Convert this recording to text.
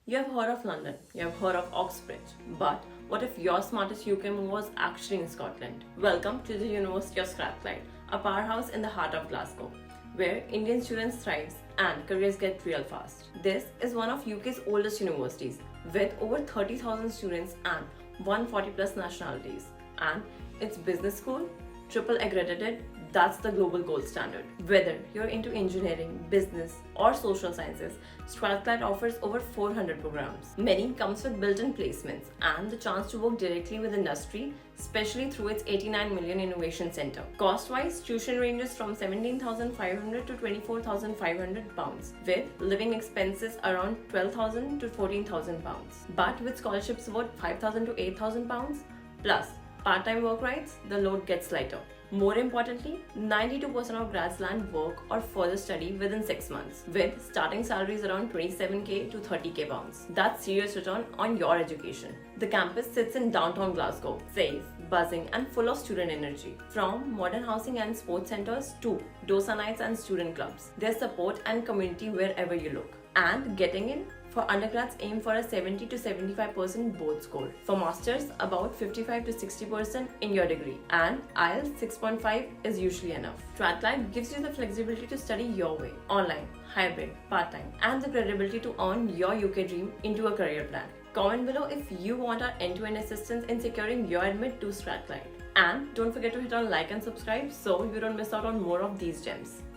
You have heard of London, you have heard of Oxbridge, but what if your smartest UK move was actually in Scotland? Welcome to the University of Strathclyde, a powerhouse in the heart of Glasgow, where Indian students thrive and careers get real fast. This is one of UK's oldest universities, with over 30,000 students and 140 plus nationalities. And its business school, triple accredited, that's the global gold standard. Whether you're into engineering, business, or social sciences, Strathclyde offers over 400 programs. Many comes with built-in placements and the chance to work directly with industry, especially through its 89 million innovation center. Cost-wise, tuition ranges from 17,500 to 24,500 pounds, with living expenses around 12,000 to 14,000 pounds. But with scholarships worth 5,000 to 8,000 pounds, plus part-time work rights, the load gets lighter. More importantly, 92% of grads land work or further study within 6 months, with starting salaries around 27k to 30k pounds. That's serious return on your education. The campus sits in downtown Glasgow, safe, buzzing and full of student energy. From modern housing and sports centers to dosa nights and student clubs, there's support and community wherever you look. And getting in? For undergrads, aim for a 70 to 75% board score. For masters, about 55 to 60% in your degree. And IELTS 6.5 is usually enough. Strathclyde gives you the flexibility to study your way, online, hybrid, part-time, and the credibility to earn your UK dream into a career plan. Comment below if you want our end-to-end assistance in securing your admit to Strathclyde. And don't forget to hit on like and subscribe so you don't miss out on more of these gems.